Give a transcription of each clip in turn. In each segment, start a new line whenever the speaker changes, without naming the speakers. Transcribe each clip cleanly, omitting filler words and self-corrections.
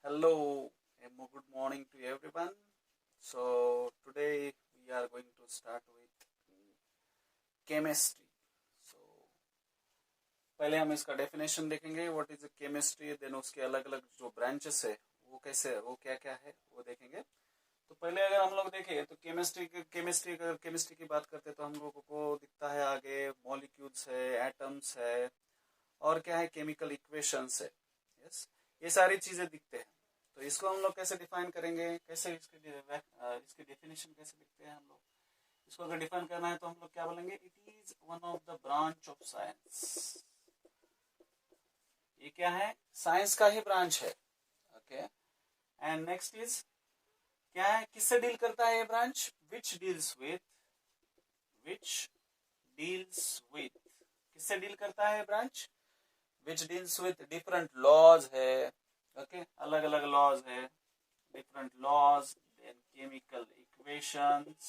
Hello, and good morning to everyone. So today we are going to start with chemistry. So पहले हम इसका definition देखेंगे what is chemistry, then उसके अलग अलग जो ब्रांचेस है वो कैसे है, वो क्या क्या है वो देखेंगे। तो पहले अगर हम लोग देखें तो केमिस्ट्री की बात करते हैं तो हम लोगों को दिखता है आगे मॉलिक्यूल्स है, एटम्स है, और क्या है केमिकल इक्वेशंस है। यस, ये सारी चीजें दिखते हैं। तो इसको हम लोग कैसे डिफाइन करेंगे, कैसे इसके डेफिनेशन कैसे लिखते हैं हम लोग। इसको अगर डिफाइन करना है तो हम लोग क्या बोलेंगे, it is one of the branch of science. ये क्या है, साइंस का ही ब्रांच है। ओके, एंड नेक्स्ट इज क्या है, किससे डील करता है ये ब्रांच, विच डील्स विथ किससे डील करता है branch, which deals with different laws है। ओके, अलग अलग लॉज है, different laws, then chemical equations,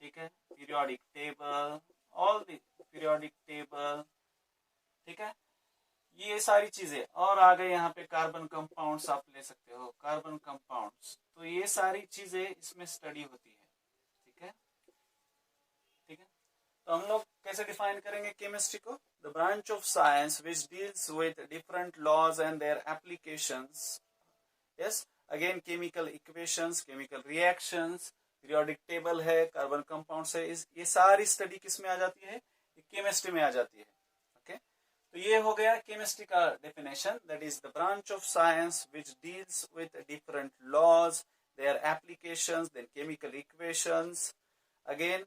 ठीक है, periodic table, all the periodic table, ठीक है, ये सारी चीजें। और आगे यहाँ पे कार्बन कंपाउंड्स आप ले सकते हो, कार्बन कंपाउंड्स। तो ये सारी चीजें इसमें स्टडी होती है। ठीक है, ठीक है। तो हम लोग कैसे डिफाइन करेंगे केमिस्ट्री को, the branch of science which deals with different laws and their applications. Yes, again chemical equations, chemical reactions, periodic table है, कार्बन कंपाउंड्स है, ये सारी स्टडी किस में आ जाती है, केमिस्ट्री में आ जाती है। ओके, तो ये हो गया केमिस्ट्री का definition, that is the branch of science which deals with different laws, their applications, then chemical equations, again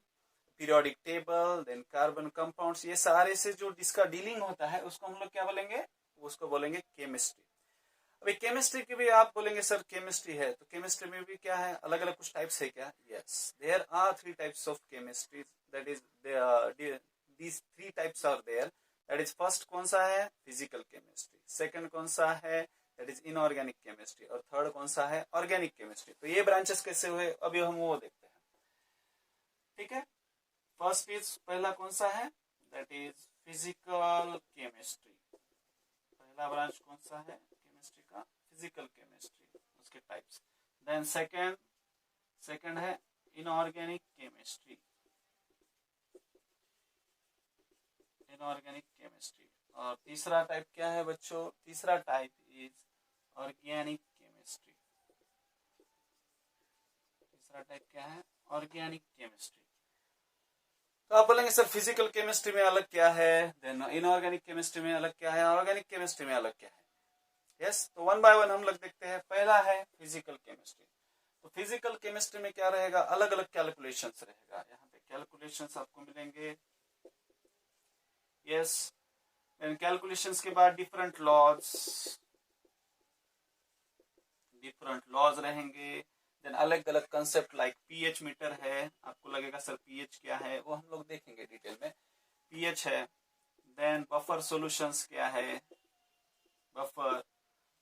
periodic table, then carbon compounds. ये सारे से जो जिसका डीलिंग होता है उसको हम लोग क्या बोलेंगे, उसको बोलेंगे केमिस्ट्री। अभी केमिस्ट्री की भी आप बोलेंगे सर केमिस्ट्री है, तो केमिस्ट्री में भी क्या है, अलग अलग कुछ टाइप्स है क्या, yes, there are 3 types of chemistry, that is these 3 types are there. That is first कौन सा है, फिजिकल केमिस्ट्री, सेकंड कौन सा है, दैट इज इनऑर्गेनिक केमिस्ट्री, और थर्ड कौन सा है, ऑर्गेनिक केमिस्ट्री। तो ये ब्रांचेस कैसे हुए अभी हम वो देखते हैं। ठीक है, फर्स्ट इज पहला कौन सा है, दैट इज फिजिकल केमिस्ट्री। पहला ब्रांच कौन सा है केमिस्ट्री का, फिजिकल केमिस्ट्री, उसके टाइप्स। देन सेकंड है इनऑर्गेनिक केमिस्ट्री, इनऑर्गेनिक केमिस्ट्री। और तीसरा टाइप क्या है बच्चों, तीसरा टाइप इज ऑर्गेनिक केमिस्ट्री। तीसरा टाइप क्या है, ऑर्गेनिक केमिस्ट्री। तो आप बोलेंगे सर फिजिकल केमिस्ट्री में अलग क्या है, देन इनऑर्गेनिक केमिस्ट्री में अलग क्या है, ऑर्गेनिक केमिस्ट्री में अलग क्या है। यस, तो वन बाय वन हम लोग देखते हैं। पहला है फिजिकल केमिस्ट्री। तो फिजिकल केमिस्ट्री में क्या रहेगा, अलग अलग कैलकुलेशंस रहेगा। यहाँ पे कैलकुलेशंस आपको मिलेंगे, यस, एंड कैलकुलेशंस के बाद डिफरेंट लॉज रहेंगे। देन अलग अलग कंसेप्ट लाइक पीएच मीटर है, आपको लगेगा सर पीएच क्या है, वो हम लोग देखेंगे डिटेल में, पीएच है। देन बफर सॉल्यूशंस क्या है, बफर।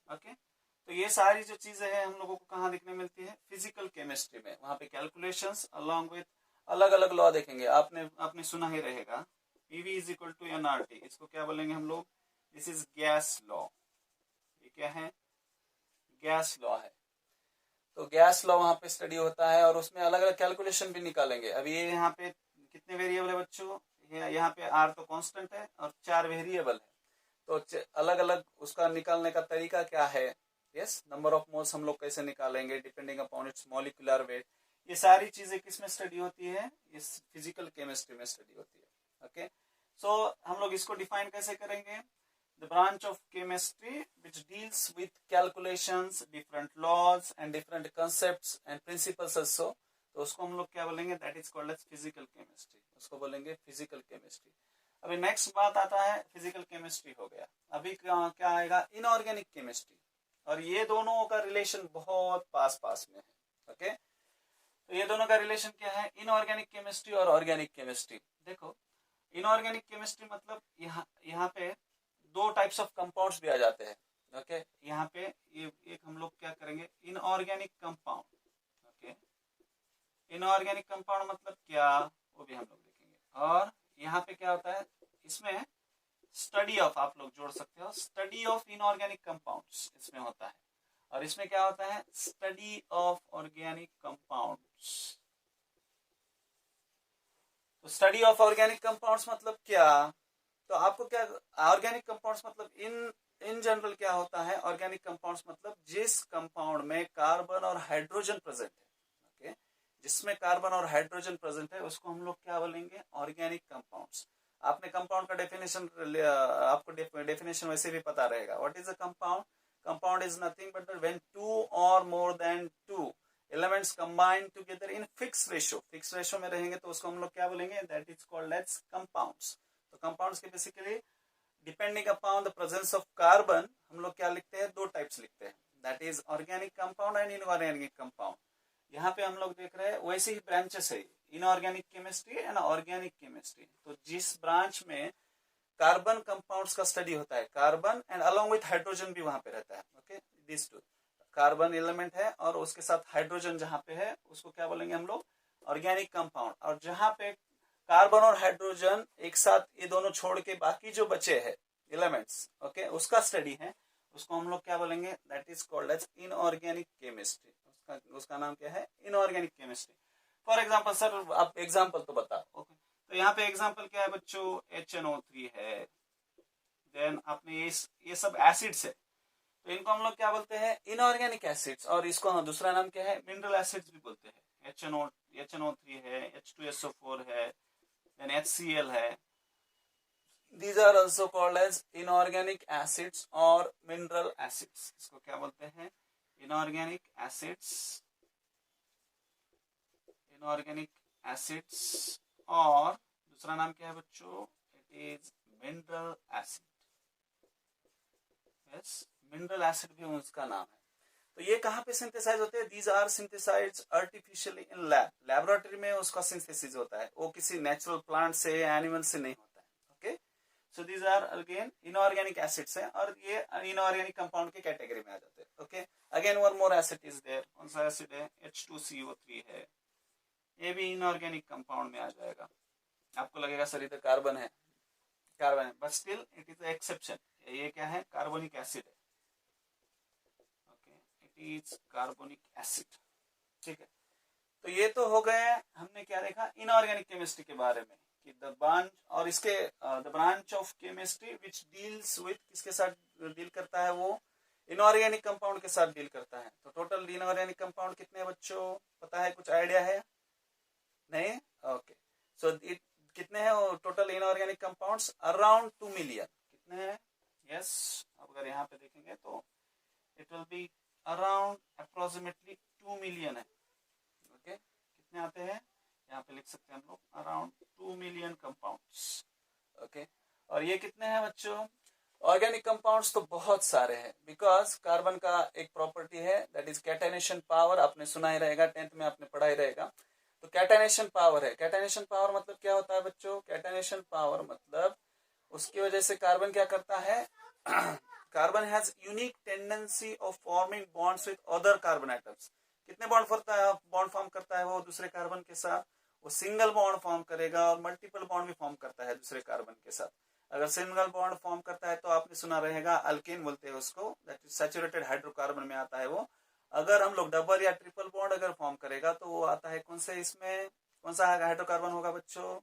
ओके, तो ये सारी जो चीजें हैं हम लोगों को कहाँ देखने मिलती है, फिजिकल केमिस्ट्री में। वहां पे कैलकुलेशंस अलॉन्ग विथ अलग अलग लॉ देखेंगे। आपने सुना ही रहेगा PV is equal to NRT, इसको क्या बोलेंगे हम लोग, दिस इज गैस लॉ। ये क्या है, गैस लॉ है। तो गैस लॉ वहां पे स्टडी होता है और उसमें अलग अलग कैलकुलेशन भी निकालेंगे। अभी ये यहाँ पे कितने वेरिएबल है बच्चों, यहाँ पे आर तो कांस्टेंट है और 4 वेरिएबल है। तो अलग अलग उसका निकालने का तरीका क्या है, यस, नंबर ऑफ मोल्स हम लोग कैसे निकालेंगे depending upon its molecular weight. ये सारी चीजें किसमें स्टडी होती है, इस फिजिकल केमिस्ट्री में स्टडी होती है। ओके, सो हम लोग इसको डिफाइन कैसे करेंगे, the branch of chemistry which deals with calculations, different laws and different concepts and principles also। तो उसको हम लोग क्या बोलेंगे, that is called as physical chemistry, उसको बोलेंगे physical chemistry। अभी नेक्स्ट बात आता है, फिजिकल केमिस्ट्री हो गया, अभी क्या आएगा, इनऑर्गेनिक केमिस्ट्री। और ये दोनों का रिलेशन बहुत पास पास में है। ओके, तो ये दोनों का रिलेशन क्या है, इनऑर्गेनिक केमिस्ट्री और ऑर्गेनिक केमिस्ट्री। देखो इनऑर्गेनिक केमिस्ट्री मतलब यहाँ पे 2 टाइप्स ऑफ कंपाउंड्स भी आ जाते हैं। ओके, यहाँ पे ये एक हम लोग क्या करेंगे, inorganic compound. Okay, inorganic compound मतलब क्या, वो भी हम लोग देखेंगे। और यहाँ पे क्या होता है, इसमें स्टडी ऑफ आप लोग जोड़ सकते हो, स्टडी ऑफ इनऑर्गेनिक कंपाउंड्स इसमें होता है, और इसमें क्या होता है, स्टडी ऑफ ऑर्गेनिक कंपाउंड्स। तो स्टडी ऑफ ऑर्गेनिक कंपाउंड्स मतलब क्या, तो आपको क्या, ऑर्गेनिक कंपाउंड्स मतलब इन जनरल क्या होता है, ऑर्गेनिक कंपाउंड्स मतलब जिस कंपाउंड में कार्बन और हाइड्रोजन प्रेजेंट है, ओके, जिसमें कार्बन और हाइड्रोजन प्रेजेंट है उसको हम लोग क्या बोलेंगे, ऑर्गेनिक कंपाउंड्स। आपने कंपाउंड का डेफिनेशन, आपको डेफिनेशन वैसे भी पता रहेगा। What is a compound, compound is nothing but when two और more than two elements combine together in fix ratio, fix ratio में रहेंगे तो उसको हम लोग क्या बोलेंगे, that is called as compounds. तो कंपाउंड्स के basically depending upon the presence of carbon हम लोग क्या लिखते हैं, दो टाइप्स लिखते हैं, that is organic compound and inorganic compound. यहाँ पे हम लोग देख रहे हैं वैसे ही ब्रांचेस है, inorganic chemistry and organic chemistry. तो जिस ब्रांच में कार्बन कंपाउंड्स का स्टडी होता है, carbon and along with hydrogen भी वहां पे रहता है, okay, this two carbon element है और उसके साथ हाइड्रोजन जहाँ पे है उसको क्या बोलेंगे हम लोग, ऑर्गेनिक कंपाउंड। और जहाँ पे कार्बन और हाइड्रोजन एक साथ, ये दोनों छोड़ के बाकी जो बचे हैं एलिमेंट्स, ओके, उसका स्टडी है, उसको हम लोग क्या बोलेंगे, that is called as inorganic chemistry. उसका नाम क्या है, inorganic chemistry. For example sir, आप एग्जाम्पल तो बताओ, ओके, तो यहाँ पे एग्जाम्पल क्या है बच्चों, HNO3 है, देन आपने ये सब एसिड्स है, तो इनको हम लोग क्या बोलते हैं, इनऑर्गेनिक एसिड्स, और इसको हम दूसरा नाम क्या है, मिनरल एसिड्स भी बोलते हैं। HNO3 है, H2SO4 है, देन HCl है, these are also called as inorganic acids or mineral acids। इसको क्या बोलते हैं, inorganic acids, inorganic acids, और दूसरा नाम क्या है बच्चों, it is mineral acid। yes, mineral acid भी उसका नाम है। तो ये कहाँ पे सिंथेसाइज होते हैं, these are synthesized artificially in lab, laboratory में उसका सिंथेसिस होता है, वो किसी नेचुरल प्लांट से या एनिमल से नहीं होता है, okay. So these are again inorganic acids हैं, और ये इनऑर्गेनिक कंपाउंड के कैटेगरी में आ जाते हैं, okay. Again one more acid is there, कौन सा एसिड है, H2CO3 है, ये भी इनऑर्गेनिक कंपाउंड में आ जाएगा। आपको लगेगा सर ये तो कार्बन है, कार्बन है, but still it is exception, ये क्या है, कार्बोनिक एसिड है, इज कार्बोनिक एसिड, ठीक है। तो ये तो हो गए, हमने क्या देखा इनऑर्गेनिक केमिस्ट्री के बारे में, कि द ब्रांच, और इसके the branch of chemistry which deals with, किसके साथ डील करता है, वो इनऑर्गेनिक कंपाउंड के साथ डील करता है। तो टोटल इनऑर्गेनिक कंपाउंड कितने बच्चों पता है, कुछ आइडिया है, नहीं, ओके। सो कितने हैं वो total inorganic compounds, around 2 million, कितने हैं, यस, अगर यहाँ पे देखेंगे तो it will be around approximately 2 million है, ओके, कितने आते हैं, यहाँ पे लिख सकते हैं हम लोग, अराउंड 2 मिलियन कंपाउंड्स, ओके। और ये कितने हैं बच्चों, ऑर्गेनिक कंपाउंड्स तो बहुत सारे हैं, बिकॉज कार्बन का एक प्रॉपर्टी है दैट इज कैटेनेशन पावर, आपने सुना ही रहेगा, 10th में आपने पढ़ा ही रहेगा। तो कैटेनेशन पावर है, कैटेनेशन पावर मतलब क्या होता है बच्चों, कैटेनेशन पावर मतलब उसकी वजह से कार्बन क्या करता है carbon has unique tendency of forming bonds with other carbon atoms. कितने बॉन्ड फॉर्म करता है वो दूसरे कार्बन के साथ, वो सिंगल बॉन्ड फॉर्म करेगा, और मल्टीपल बॉन्ड भी फॉर्म करता है दूसरे कार्बन के साथ। अगर सिंगल बॉन्ड फॉर्म करता है तो आपने सुना रहेगा अल्केन बोलते हैं उसको, दैट इज सैचुरेटेड हाइड्रोकार्बन में आता है वो। अगर हम लोग डबल या ट्रिपल बॉन्ड अगर फॉर्म करेगा तो वो आता है कौन से, इसमें कौन सा हाइड्रोकार्बन होगा बच्चों,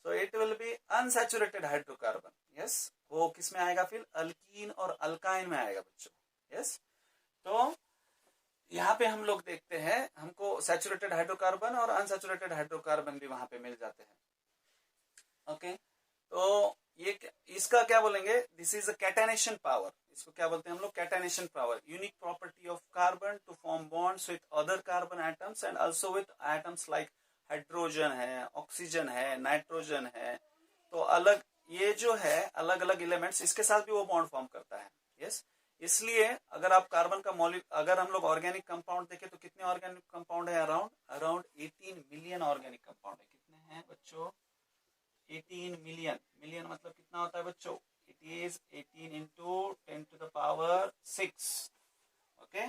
so it will be unsaturated hydrocarbon, yes, वो किस में आएगा फिर, अल्कीन और अल्काइन में आएगा बच्चों, yes। तो यहाँ पे हम लोग देखते हैं हमको सैचुरेटेड हाइड्रोकार्बन और अनसैचुरेटेड हाइड्रोकार्बन भी वहां पे मिल जाते हैं, ओके। तो ये इसका क्या बोलेंगे, this is a catenation power, इसको क्या बोलते हैं हम लोग, catenation power, unique property of carbon to form bonds with other carbon atoms and also with atoms like hydrogen है, ऑक्सीजन है, नाइट्रोजन है। तो अलग ये जो है अलग अलग एलिमेंट्स, इसके साथ भी वो बॉन्ड फॉर्म करता है, यस। इसलिए अगर आप कार्बन का अगर हम लोग ऑर्गेनिक कंपाउंड देखें तो कितने ऑर्गेनिक कंपाउंड है, अराउंड 18 मिलियन ऑर्गेनिक कंपाउंड है। कितने हैं बच्चों, 18 मिलियन, मिलियन मतलब कितना होता है बच्चों, it is 18 into 10 to the power 6, okay.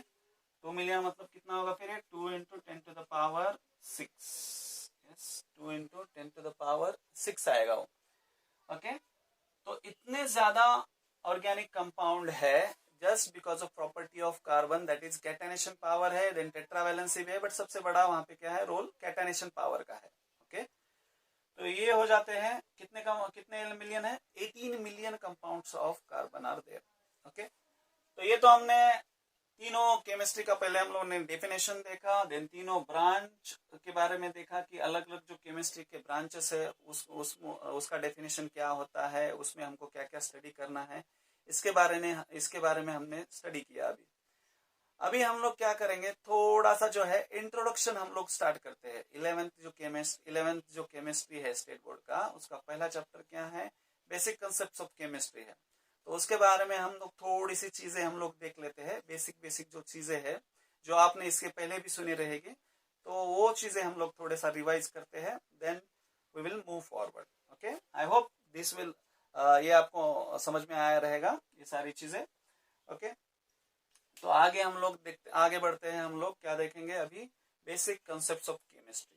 2 million मतलब कितना होगा फिर, 2 into 10 to the power 6, 2 into 10 to the power 6 आएगा वो, ओके। तो इतने ज्यादा ऑर्गेनिक कंपाउंड है just because of property of carbon, that is catenation power है, देन टेट्रावैलेंसी भी है, बट सबसे बड़ा वहां पे क्या है रोल, कैटाइनेशन पावर का है। ओके, तो ये हो जाते हैं कितने मिलियन है, 18 million compounds of carbon are there. Okay, तो ये तो हमने तीनों केमिस्ट्री का पहले हम लोगों ने डेफिनेशन देखा, देन तीनों ब्रांच के बारे में देखा कि अलग अलग जो केमिस्ट्री के ब्रांचेस है उसका डेफिनेशन क्या होता है, उसमें हमको क्या क्या स्टडी करना है, इसके बारे में हमने स्टडी किया। अभी हम लोग क्या करेंगे, थोड़ा सा जो है इंट्रोडक्शन हम लोग स्टार्ट करते हैं। 11th जो केमिस्ट्री है स्टेट बोर्ड का, उसका पहला चैप्टर क्या है, बेसिक कंसेप्ट ऑफ केमिस्ट्री है। तो उसके बारे में हम लोग थोड़ी सी चीजें हम लोग देख लेते हैं, बेसिक जो चीजें हैं जो आपने इसके पहले भी सुनी रहेगी, तो वो चीजें हम लोग थोड़े सा रिवाइज करते हैं, then we will move forward. Okay, I hope this will, ये आपको समझ में आया रहेगा ये सारी चीजें। ओके, तो आगे हम लोग आगे बढ़ते हैं, हम लोग क्या देखेंगे अभी, basic concepts of chemistry.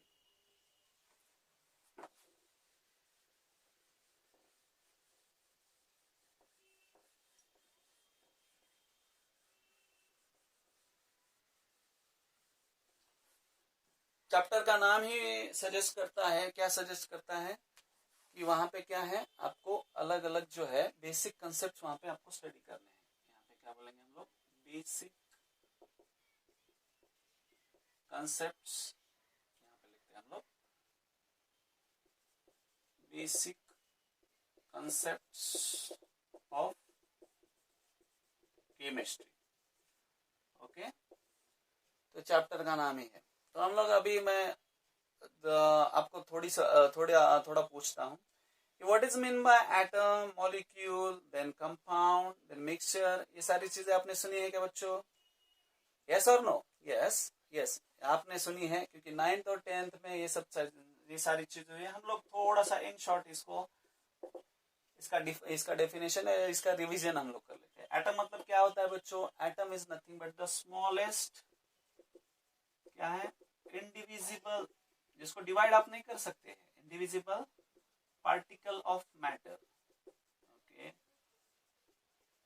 Chapter का नाम ही सजेस्ट करता है, क्या सजेस्ट करता है कि वहां पे क्या है, आपको अलग अलग जो है बेसिक कंसेप्ट वहां पे आपको स्टडी करने हैं। यहाँ पे क्या बोलेंगे हम लोग, बेसिक कंसेप्ट्स, यहाँ पे लिखते हैं हम लोग basic concepts of chemistry. Okay, तो चैप्टर का नाम ही है। तो हम लोग अभी मैं आपको थोड़ा पूछता हूँ कि what is mean by atom, molecule, then compound, then mixture, ये सारी चीजें आपने सुनी है क्या बच्चों? यस और नो? यस आपने सुनी है, क्योंकि 9th और 10th में ये सारी चीजें हुई। हम लोग थोड़ा सा इन शॉर्ट इसका डेफिनेशन है, इसका रिवीजन हम लोग कर लेते हैं। एटम मतलब क्या होता है बच्चों? Atom is nothing but the smallest, क्या है, इंडिविजिबल, जिसको डिवाइड आप नहीं कर सकते हैं, indivisible particle of matter. Okay,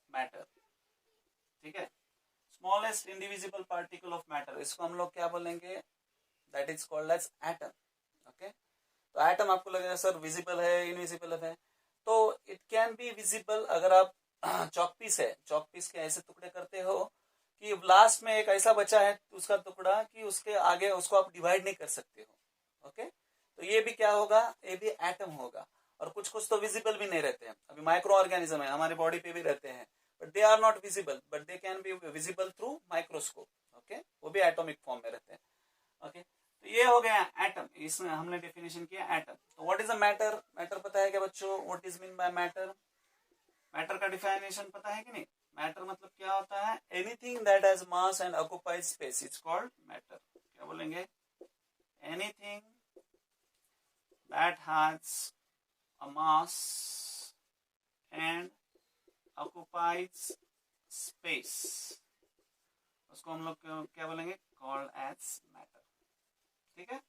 matter, ठीक है, smallest indivisible particle of matter, इसको हम लोग क्या बोलेंगे, that is called as atom. Okay, तो एटम आपको लगेगा सर विजिबल है, इनविजिबल है, तो इट कैन बी विजिबल अगर आप चॉकपीस के ऐसे टुकड़े करते हो कि लास्ट में एक ऐसा बचा है उसका टुकड़ा कि उसके आगे उसको आप डिवाइड नहीं कर सकते हो। ओके, तो ये भी क्या होगा, ये भी एटम होगा। और कुछ तो विजिबल भी नहीं रहते हैं, अभी माइक्रो ऑर्गेनिज्म है, हमारे बॉडी पे भी रहते हैं, but they are not visible, but they can be visible through microscope. Okay, वो भी एटॉमिक फॉर्म में रहते हैं। ओके, तो ये हो गया एटम, इसमें हमने डेफिनेशन किया एटम। तो what is a matter? Matter पता है क्या बच्चों? What is mean bye matter? Matter का डिफिनेशन पता है कि नहीं? मैटर मतलब क्या होता है, anything that has mass and occupies space is called matter. क्या बोलेंगे? Anything that has a mass and occupies space, उसको हम लोग क्या बोलेंगे, कॉल्ड एज मैटर। ठीक है,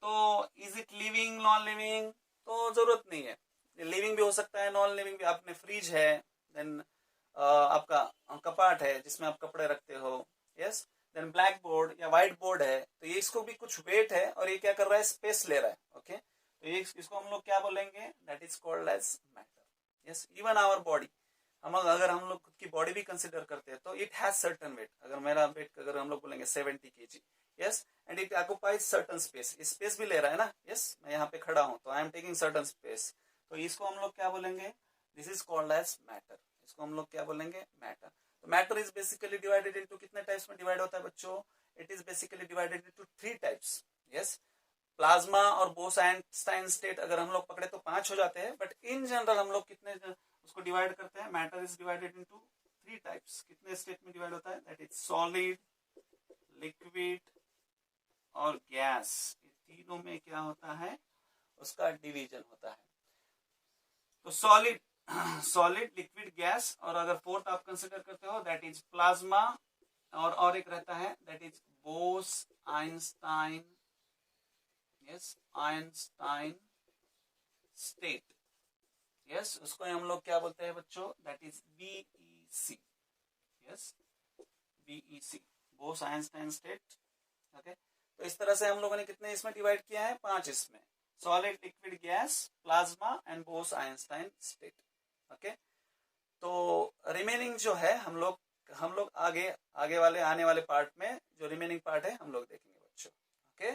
तो is it living, non living? तो जरूरत नहीं है, लिविंग भी हो सकता है, नॉन लिविंग भी। आपने फ्रिज है, देन आपका कपाट है जिसमें आप कपड़े रखते हो, यस, देन ब्लैक बोर्ड या व्हाइट बोर्ड है, तो ये इसको भी कुछ वेट है और ये क्या कर रहा है, स्पेस ले रहा है। ओके, तो ये इसको हम लोग क्या बोलेंगे, that is called as matter. Yes, even our body, अगर हम लोग खुद की बॉडी भी कंसिडर करते हैं तो इट हैज सर्टन वेट। अगर मेरा वेट अगर हम लोग बोलेंगे 70 kg, yes, and it occupies certain space, space भी ले रहा है ना, यस, मैं यहाँ पे खड़ा हूँ तो I am taking certain space, तो इसको हम लोग क्या बोलेंगे, this is called as matter. इसको हम लोग क्या बोलेंगे, मैटर। तो matter is basically divided into, कितने टाइप्स में डिवाइड होता है बच्चों? It is basically divided into 3 types. Yes, plasma और बोस-आइंस्टाइन स्टेट अगर हम लोग पकड़े तो 5 हो जाते हैं, बट इन जनरल हम लोग कितने उसको डिवाइड करते हैं? Matter is divided into 3 types. कितने स्टेट में डिवाइड होता है? दैट इज सॉलिड, लिक्विड और गैस। तीनों में क्या होता है, उसका डिवीजन होता है। तो सॉलिड, लिक्विड, गैस, और अगर फोर्थ आप कंसिडर करते हो दैट इज प्लाज्मा, और एक रहता है that is Bose Einstein, yes, Einstein state. Yes, उसको हम लोग क्या बोलते हैं बच्चों, that is BEC. Yes, BEC, Bose Einstein state. Okay, तो इस तरह से हम लोगों ने कितने इसमें डिवाइड किया है, 5 इसमें, solid, liquid, gas, plasma and Bose Einstein state. Okay, तो रिमेनिंग जो है हम लोग आगे वाले आने वाले पार्ट में जो रिमेनिंग पार्ट है हम लोग देखेंगे बच्चों। ओके।